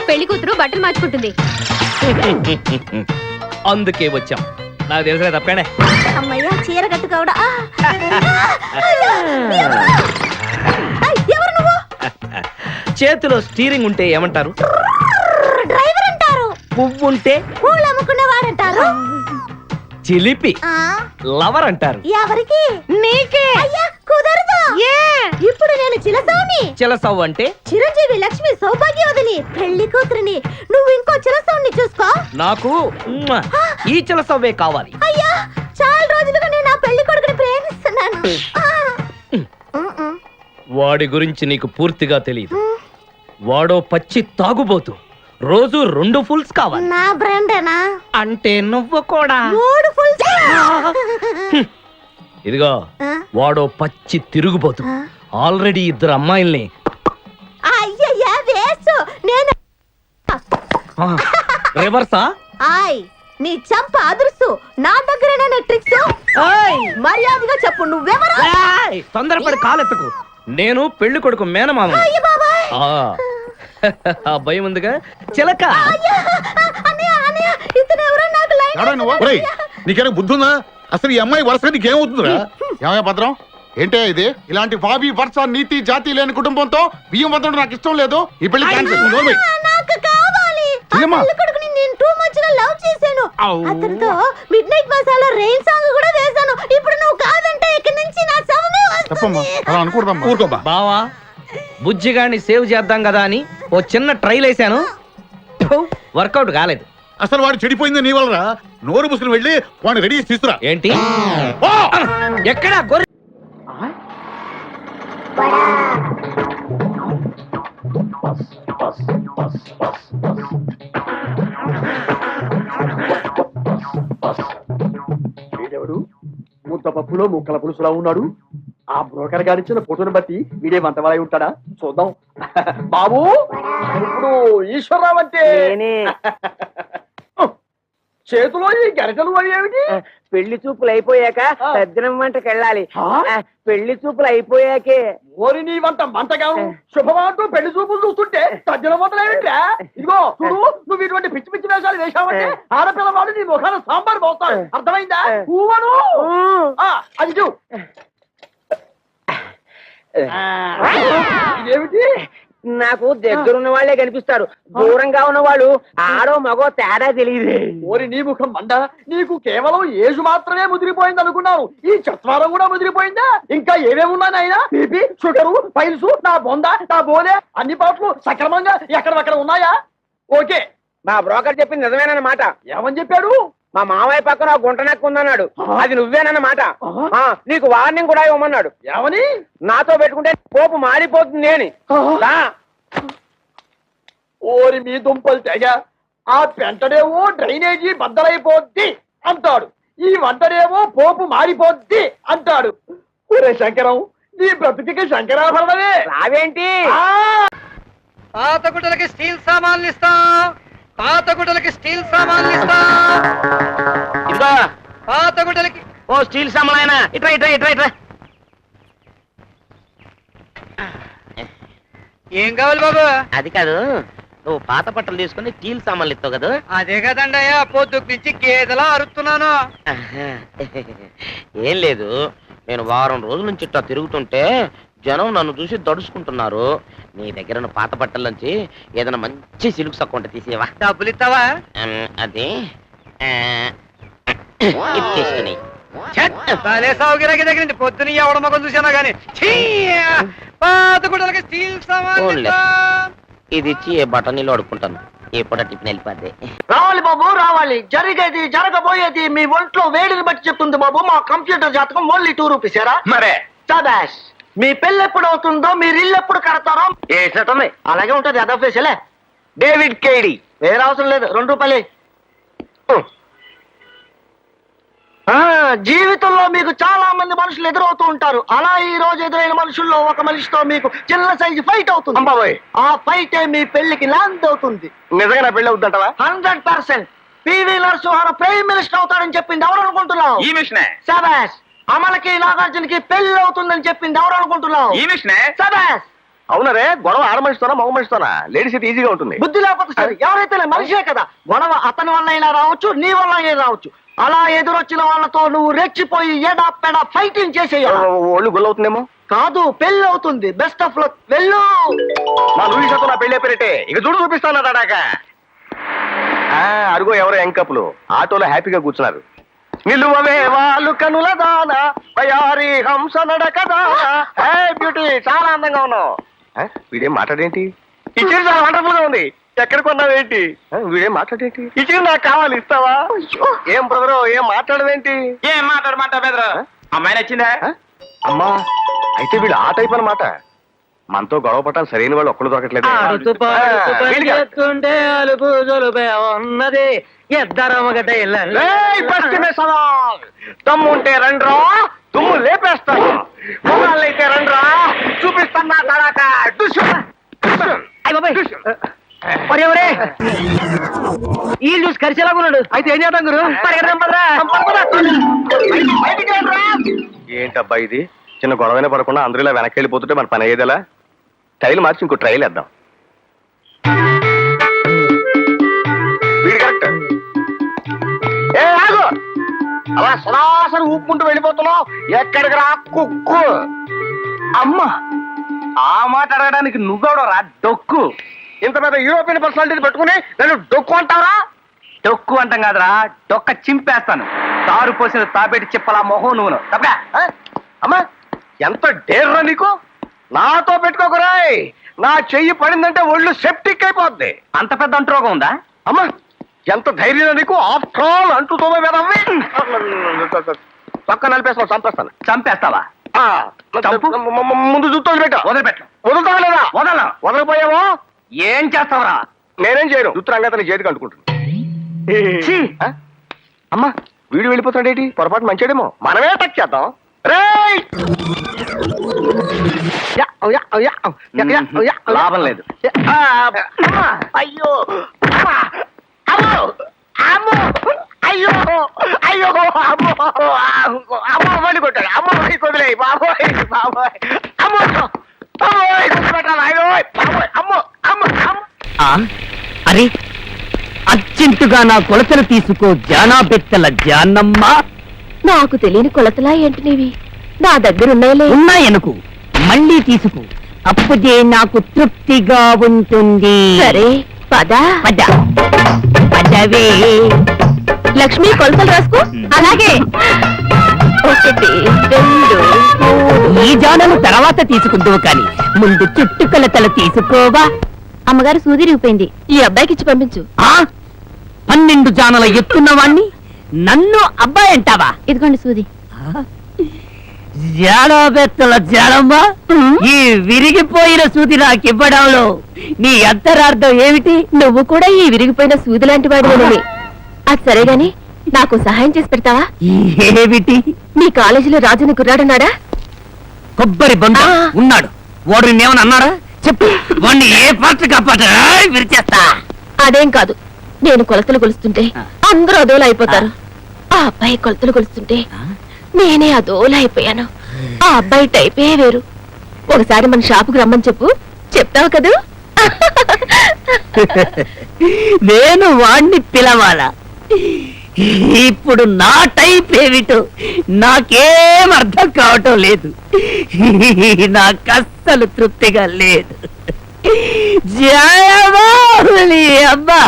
పెళ్లి కూతురు బట్టలు మార్చుకుంటుంది. అందుకే వచ్చాం. నాకు తెలిసిన తప్పేనే. అమ్మయ్య చీర కట్టుకోవడా. ఎవరు నువ్వు? చేతిలో స్టీరింగ్ ఉంటే ఏమంటారు? డ్రైవర్ అంటారు. పువ్వు ఉంటే పూలు అమ్ముకునేవాడంటారు. చిలిపి లవర్ అంటారు. ఎవరికి? నీకే. అయ్యా కుదరదు. ఇప్పుడు నేను చిలసౌని. చిలసవ్వు అంటే చిరంజీవి లక్ష్మి సౌభాగ్యవతిని, పెళ్లి కూతురిని. నువ్వు ఇంకో చిలసౌని చూసుకో. నాకు ఈ చిలసవ్వే కావాలి. అయ్యా చాలా రోజులుగా నేను ఆ పెళ్లి కొడుకుని ప్రేమిస్తున్నాను. వాడి గురించి నీకు పూర్తిగా తెలియదు. వాడో పచ్చి తాగుబోతు. రోజు 2 ఫుల్స్ కావాలి. నా బ్రాండేనా? అంటే నువ్వు కూడా 3 ఫుల్స్. ఇదిగో వాడో పచ్చి తిరుగుబోతు. ఆల్రెడీ 2 అమ్మాయిల్ని. అయ్యయ్యా వేసు. నేను రివర్సా? ఆయ్ నీ చంప అదుర్సు. నా దగ్గరేనా ట్రిక్స్? మర్యాదగా చెప్పు నువ్వెవరు? తొందరపడి కాలెత్తకు. నేను పెళ్లి కొడుకు మేనమామ. ఆ భయం ఉందిగా చిలక. నీకేనా బుద్ధుందా? అసలు ఈ అమ్మాయి వరుసగా నీకేమవుతుందిరా? ఏమయ్య భద్రం, ఏంటే ఇది? ఇలాంటి బాబీ వరుస నీతి జాతి లేని కుటుంబంతో బియ్యం వద్దడం నాకు ఇష్టం లేదు. ఈ పెళ్లి క్యాన్సిల్. నాకు కావాలి. పెళ్లి కొడుకుని నేను టూ మచ్ గా లవ్ చేశాను. అతనితో mid night masala rain song కూడా వేశాను. ఇప్పుడు నువ్వు కాదంటే ఇక్కడి నుంచి నా శవమే వస్తుంది. అలా అనుకూడదమ్మా. ఊరుకోబా. బావా బుజ్జిగాన్ని సేవ్ చేద్దాం కదా అని ఓ చిన్న ట్రైల్ వేసాను. వర్కౌట్ కాలేదు. అసలు వాడు చెడిపోయింది నీ వల్లరా. నోరు ముసుకుని వెళ్ళి వాడిని రెడీ చేసి తీసుకురా. ఏంటి? ఎక్కడా గొర్రె? వీడెవడు? ముద్ద పప్పులో ముక్కల పులుసులా ఉన్నాడు. ఆ బ్రోకర్ గారిచ్చిన ఫోటోని బట్టి వీడే మంతవాలై ఉంటాడా? చూద్దాం. బాబు ఇప్పుడు ఈశ్వరరావు అంటే చేతిలో ఈ గరిటలు ఏమిటి? పెళ్లి చూపులు అయిపోయాక సజ్జనం వంటకి వెళ్ళాలి. పెళ్లి చూపులు అయిపోయాకే. ఓరి నీ వంట మంటగా శుభమంటూ పెళ్లి చూపులు చూస్తుంటే సజ్జనం వంటలు ఏమిట్రా? ఇదిగో చూడు, నువ్వు ఇటువంటి పిచ్చి పిచ్చి వేషాలు వేశావంటే ఆడపిల్లవాడు నీ ముఖాన సాంబార్ పోస్తాడు. అర్థమైందా? ఊవను అది చూ. ఇదేమిటి? నాకు దగ్గరున్న వాళ్లే కనిపిస్తారు. దూరంగా ఉన్న వాళ్ళు ఆడో మగో తేడా తెలియదు. ఓరి నీ ముఖం మండ, నీకు కేవలం ఏజు మాత్రమే ముదిరిపోయింది అనుకున్నావు. ఈ చత్వారం కూడా ముదిరిపోయిందా? ఇంకా ఏమేమున్నా నాయనా? బీపీ, షుగరు, పైల్స్, నా బొంద, నా బోలే అన్ని పాటలు సక్రమంగా ఎక్కడక్కడ ఉన్నాయా? ఓకే. మా బ్రోకర్ చెప్పింది నిజమేనన్నమాట. ఏమని చెప్పాడు? మా మామయ్య పక్కన గుంట నక్కు ఉందన్నాడు. అది నువ్వేనన్నమాట. నీకు వార్నింగ్ కూడా ఇవ్వమన్నాడు. ఏమని? నాతో పెట్టుకుంటే పోపు మారిపోతుంది అని. ఓరి మీ దుంపలు తెగ. ఆ పెంటడేమో డ్రైనేజీ బద్దలైపోద్ది అంటాడు, ఈ వంటడేమో పోపు మారిపోద్ది అంటాడు. ఒరే శంకరం, నీ బ్రతుకి శంకరాభరణమే. రావేంటి? పాత గుడ్డలకి స్టీల్ సామాన్లు ఇస్తాం. పాత గుడ్డలకి స్టీల్ సామాన్లు ఇస్తాం. ఇదిగో పాత గుడ్డలకి ఓ స్టీల్ సామాన్ ఆయన. ఇట్రా ఇట్రా ఇట్రా ఇట్రా. ఏం కావాలి బాబు? అది కాదు, నువ్వు పాత బట్టలు తీసుకుని స్టీల్ సామాన్లు ఇస్తావు కదా. అదే కదండి అయ్యా, పొద్దుకు నుంచి గేదెలా అరుస్తున్నాను. ఏం లేదు, నేను వారం రోజుల నుంచి ఇట్లా తిరుగుతుంటే జనం నన్ను చూసి దడుచుకుంటున్నారు. నీ దగ్గర ఉన్న పాత బట్టల నుంచి ఏదైనా మంచి సిల్క్ సక్కుంటే తీసేవా? డబ్బులు ఇస్తావా? అది తీసుకుని సౌకర్యానికి దగ్గర నుంచి పొద్దున ఎవడ మొగం చూసానా గానీ పాత గుడ్డలకి స్టీల్ సామాన్లు. ఇది ఇచ్చి ఏ బట్టనీళ్ళు అడుక్కుంటాను. ఎప్పుడ టిఫిన్ వెళ్ళిపోద్ది. రావాలి బాబు రావాలి. జరిగేది జరగబోయేది మీ ఒంట్లో వేడిని బట్టి చెప్తుంది బాబు. మా కంప్యూటర్ జాతకం ఓన్లీ 2 రూపీస్. మరే సదాష్, మీ పెళ్ళి ఎప్పుడు అవుతుందో, మీరు ఇల్లు ఎప్పుడు కడతారో ఏటమే అలాగే ఉంటది. అదఫేసలే డేవిడ్ కేడి. వేరే అవసరం లేదు, 2 రూపాయలే. జీవితంలో మీకు చాలా మంది మనుషులు ఎదురవుతూ ఉంటారు. అలా ఈ రోజు ఎదురైన మనుషుల్లో ఒక మనిషితో మీకు చిన్న సైజు ఫైట్ అవుతుంది. ఆ ఫైట్ మీ పెళ్లికి ల్యాండ్ అవుతుంది. నిజంగా నా పెళ్లి అవుతుంటావా? 100%. పివి నరసింహారావు ప్రైమ్ మినిస్టర్ అవుతాడని చెప్పింది ఎవరు అనుకుంటున్నావు? ఈ మిషనే. శభాష్. అమలకి నాగార్జునకి పెళ్లి అవుతుందని చెప్పింది ఎవరు అనుకుంటున్నావు? ఈ మిషనే. శభాష్. అవునరే గొడవ ఆడ మనిషితోనా మగ మనిషితోనా లేడీస్ అయితే ఈజీగా ఉంటుంది. బుద్ధి లేకపోతే సరే, ఎవరైతే మనిషే కదా. గొడవ అతని వల్ల అయినా రావచ్చు, నీ వల్ల అయినా రావచ్చు. అలా ఎదురొచ్చిన వాళ్ళతో నువ్వు రెచ్చిపోయి ఎడా పెడా ఫైటింగ్ చేసేయాలి. ఒళ్ళు గుల్లవుతుందేమో. కాదు, పెళ్లి అవుతుంది. Best of luck. వెళ్ళు. మా లూయిసతో నా పెళ్లి అయిపోయినట్టే. ఇక చూడు చూపిస్తాను దాడాక. అరుగో ఎవరో ఎంకప్పులు ఆటోలో హ్యాపీగా కూర్చున్నారు. నిలువవే వాళ్ళు కనుల దానా వయారి హంస నడక దానా. బ్యూటీ, చాలా అందంగా ఉన్నావు. వీడేం మాట్లాడేంటి? ఈ చీర చాలా వండర్ఫుల్ గా ఉంది. ఎక్కడ కొన్నావేంటి? వీడేం మాట్లాడేంటి? ఈ చీర నాకు కావాలి, ఇస్తావా? ఏం బ్రదరు, ఏం మాట్లాడవేంటి? ఏం మాట్లాడమంటా బెదరు? అమ్మాయి నచ్చిందా? అమ్మా, అయితే వీళ్ళు ఆ టైప్ అన్నమాట. మనతో గొడవ పట్టాలి సరైన వాళ్ళు ఒక్కడు దొరకట్లేదు. అలుపు జొలుపే ఉన్నది ఎద్దరమగట దమ్ము ఉంటే రండ్రా, దుమ్ము లేపేస్తాను. మొగాళ్ళైతే రండ్రా, చూపిస్తాను తడాక. ఈ చూసి కరిచేలాగున్నాడు. అయితే ఏం చేద్దాం గురు? ఏంటబ్బా ఇది? చిన్న గొడవైనా పడకుండా అందరూ ఇలా వెనక్కి వెళ్ళిపోతుంటే మన పని అయ్యేదలా? టైల్ మార్చి ఇంకో ట్రైల్ వేద్దాం. వీడు కరెక్ట్. ఏ ఆగు, అలా సరాసరి ఊపుకుంటూ వెళ్ళిపోతున్నావు. ఎక్కడికి రా కుక్కు. అమ్మా, ఆ మాట అడగడానికి నువ్వెవడరా డొక్కు? ఇంత పెద్ద యూరోపియన్ పర్సనాలిటీ పెట్టుకుని నేను డొక్కు అంటారా? డొక్కు అంటాం కాదురా, డొక్క చింపేస్తాను. తారు పోసిన తాబేటి చెప్పలా మొహం నువ్వును. తప్పగా అమ్మా, ఎంత డేర్రా నీకు? నాతో పెట్టుకోకురాయ్. నా చెయ్యి పడిందంటే ఒళ్ళు సెప్టిక్ అయిపోద్ది. అంత పెద్ద అంటురోగం ఉందా? అమ్మా, ఎంత ధైర్యం నీకు? ఆఫ్టర్ ఆల్ అంటూ తోమే వేదవ్వి. పక్క నలిపేస్తాను, చంపేస్తాను. చంపేస్తావా? చంపు. ముందు జుట్టు వదిలిపెట్ట. వదిలిపెట్టు. వదులుతావా లేదా? వదలను. వదలపోయావో ఏం చేస్తావరా? నేనేం చేయను. జుట్టు రంగతని చేతికి అంటుకుంటుంది. అమ్మా, వీడు వెళ్ళిపోతాడేటి? పొరపాటు మంచిడేమో. మనమే టచ్ చేద్దాం. లాభం లేదు. అయ్యో అమ్మో, అమ్మో, అయ్యో అయ్యో, అమ్మో అమ్మో, మళ్ళీ కొట్టాడు. అమ్మో, కొదిలే బాబోయ్, బాబోయ్, అమ్మో, బాబోయ్, కొట్టాలి. అయ్యో బాబోయ్, అమ్మో, అమ్మో, అమ్మో. అరే, అర్జెంటుగా నా కొలతలు తీసుకో జానా బెత్తల జానమ్మ. నాకు తెలియని కొలతలా ఏంటి నీవి? నా దగ్గర ఉన్నాయిలే. ఉన్నాయనుకు, మళ్ళీ తీసుకో. అప్పుడే నాకు తృప్తిగా ఉంటుంది. సరే పద. పద పదవే. లక్ష్మి, కొలతలు రాసుకో. అలాగే. 1 2 3. ఈ జానను తర్వాత తీసుకుందువు కాని ముందు చుట్టు కొలతలు తీసుకోవా. అమ్మగారు సూది రిగిపోయింది, ఈ అబ్బాయికి ఇచ్చి పంపించు. 12 జానల ఎత్తున్నవాణ్ణి నన్ను అబ్బాయి అంటావా? ఇదిగోండి సూది. జాడబెత్తల జాడమ్మ, ఈ విరిగిపోయిన సూది నాకివ్వడంలో నీ అంతరార్థం ఏమిటి? నువ్వు కూడా ఈ విరిగిపోయిన సూది లాంటి వాడివేనని. అది సరే గాని నాకు సహాయం చేసి పెడతావా? ఏమిటి? మీ కాలేజీలో రాజుని కుర్రాడున్నాడా? కొబ్బరి బండ ఉన్నాడు. వాడు నిన్నేమని అన్నాడా? చెప్పు, వాడిని ఏ పాత్ర కాపాట విరిచేస్తా. అదేం కాదు, నేను కొలతలు కొలుస్తుంటే అందరూ అదోలా అయిపోతారు. ఆ అబ్బాయి కొలతలు కొలుస్తుంటే నేనే అదోలా అయిపోయాను. ఆ అబ్బాయి టైపే వేరు. ఒకసారి మన షాపుకు రమ్మని చెప్పు, చెప్తావు కదూ? నేను వాణ్ణి పిలవాలా? ఇప్పుడు నా టైప్ ఏమిటో నాకేం అర్థం కావటం లేదు. నాకు అస్సలు తృప్తిగా లేదు. జయమాలి అబ్బా.